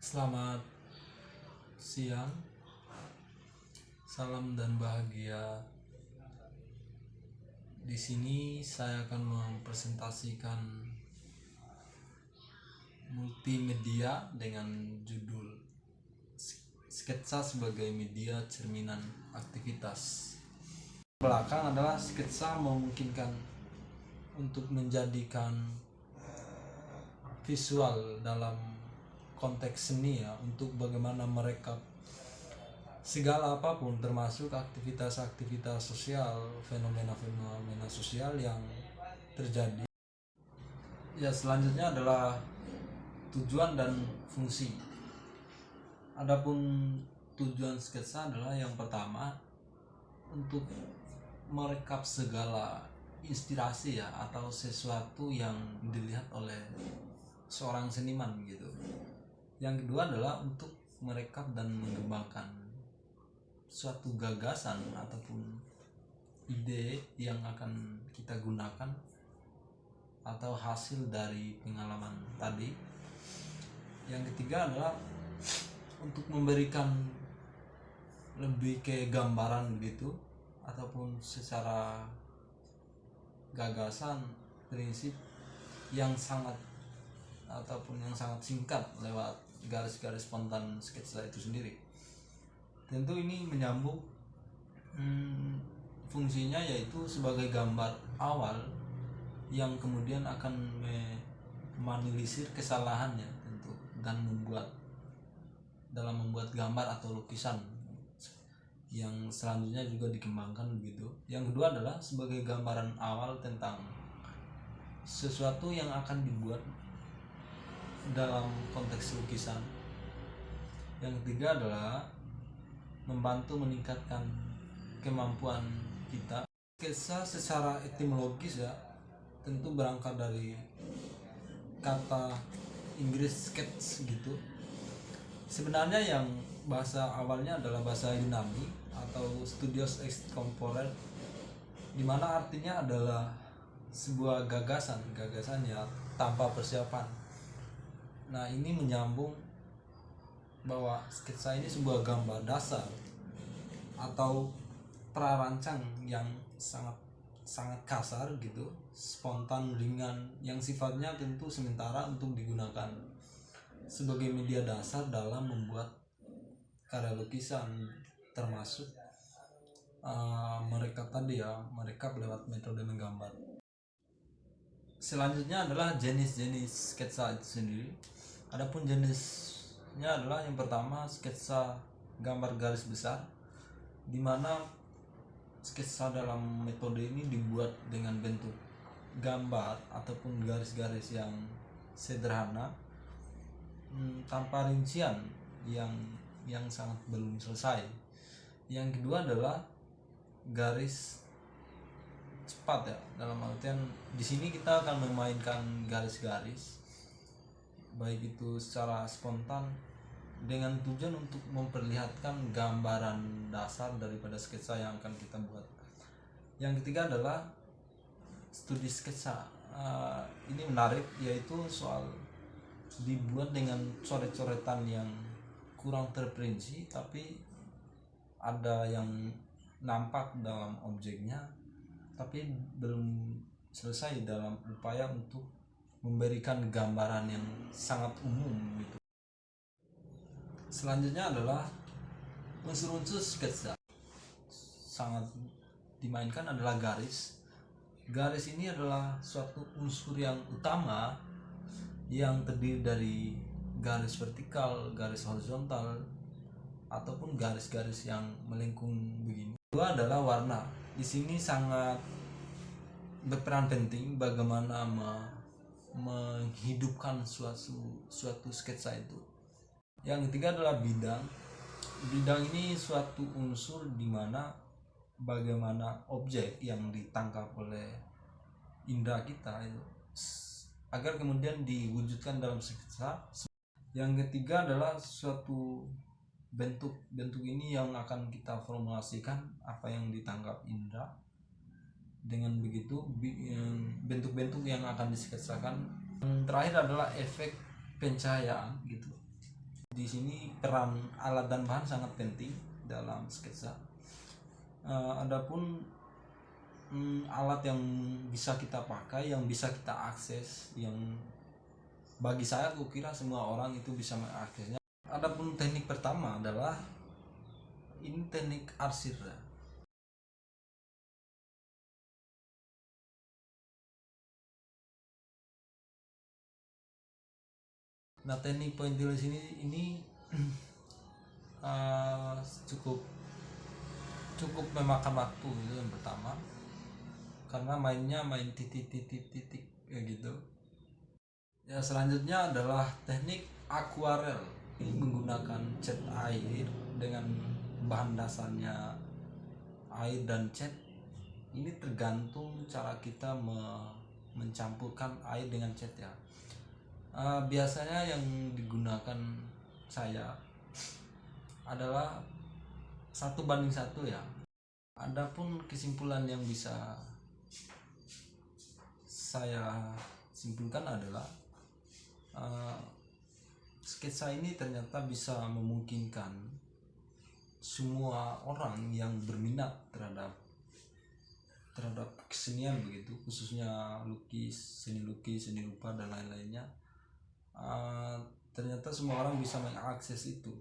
Selamat siang, salam dan bahagia. Di sini saya akan mempresentasikan multimedia dengan judul sketsa sebagai media cerminan aktivitas. Belakang adalah sketsa memungkinkan untuk menjadikan visual dalam konteks seni untuk bagaimana merekap segala apapun termasuk aktivitas-aktivitas sosial, fenomena-fenomena sosial yang terjadi. Selanjutnya adalah tujuan dan fungsi. Adapun tujuan sketsa adalah yang pertama untuk merekap segala inspirasi atau sesuatu yang dilihat oleh seorang seniman gitu. Yang kedua adalah untuk merekap dan mengembangkan suatu gagasan ataupun ide yang akan kita gunakan atau hasil dari pengalaman tadi. Yang ketiga adalah untuk memberikan lebih ke gambaran begitu ataupun secara gagasan prinsip yang sangat singkat lewat garis-garis spontan sketsa itu sendiri. Tentu ini menyambung fungsinya yaitu sebagai gambar awal yang kemudian akan menelisir kesalahannya tentu dan membuat gambar atau lukisan yang selanjutnya juga dikembangkan begitu. Yang kedua adalah sebagai gambaran awal tentang sesuatu yang akan dibuat dalam konteks lukisan. Yang ketiga adalah membantu meningkatkan kemampuan kita. Sketsa secara etimologis tentu berangkat dari kata Inggris sketch gitu. Sebenarnya yang bahasa awalnya adalah bahasa Yunani atau studios extempore, di mana artinya adalah sebuah gagasan tanpa persiapan. Nah, ini menyambung bahwa sketsa ini sebuah gambar dasar atau prarancang yang sangat kasar gitu, spontan, ringan, yang sifatnya tentu sementara untuk digunakan sebagai media dasar dalam membuat karya lukisan, termasuk merekap lewat metode menggambar. Selanjutnya adalah jenis-jenis sketsa itu sendiri. Adapun jenisnya adalah yang pertama sketsa gambar garis besar, di mana sketsa dalam metode ini dibuat dengan bentuk gambar ataupun garis-garis yang sederhana tanpa rincian yang sangat belum selesai. Yang kedua adalah garis cepat dalam artian di sini kita akan memainkan garis-garis baik itu secara spontan dengan tujuan untuk memperlihatkan gambaran dasar daripada sketsa yang akan kita buat. Yang ketiga adalah studi sketsa. Ini menarik, yaitu soal dibuat dengan coret-coretan yang kurang terperinci tapi ada yang nampak dalam objeknya tapi belum selesai dalam upaya untuk memberikan gambaran yang sangat umum gitu. Selanjutnya adalah unsur-unsur sketsa. Sangat dimainkan adalah garis. Garis ini adalah suatu unsur yang utama yang terdiri dari garis vertikal, garis horizontal, ataupun garis-garis yang melengkung begini. Kedua adalah warna. Di sini sangat berperan penting bagaimana menghidupkan suatu sketsa itu. Yang ketiga adalah bidang. Bidang ini suatu unsur di mana bagaimana objek yang ditangkap oleh indera kita itu agar kemudian diwujudkan dalam sketsa. Yang ketiga adalah suatu bentuk ini yang akan kita formulasikan apa yang ditangkap indera. Dengan begitu bentuk-bentuk yang akan disketsakan. Terakhir adalah efek pencahayaan gitu. Di sini peran alat dan bahan sangat penting dalam sketsa. Adapun alat yang bisa kita pakai, yang bisa kita akses, yang bagi saya aku kira semua orang itu bisa mengaksesnya. Adapun teknik pertama adalah ini teknik arsir. Nah, teknik pointil ini cukup memakan waktu, itu yang pertama, karena main titik kayak gitu. Ya, selanjutnya adalah teknik akuarel. Ini menggunakan cat air dengan bahan dasarnya air dan cat. Ini tergantung cara kita mencampurkan air dengan cat ya. Biasanya yang digunakan saya adalah 1:1 ya. Adapun kesimpulan yang bisa saya simpulkan adalah sketsa ini ternyata bisa memungkinkan semua orang yang berminat terhadap kesenian begitu, khususnya seni lukis, seni rupa dan lain-lainnya. Ternyata semua orang bisa mengakses itu.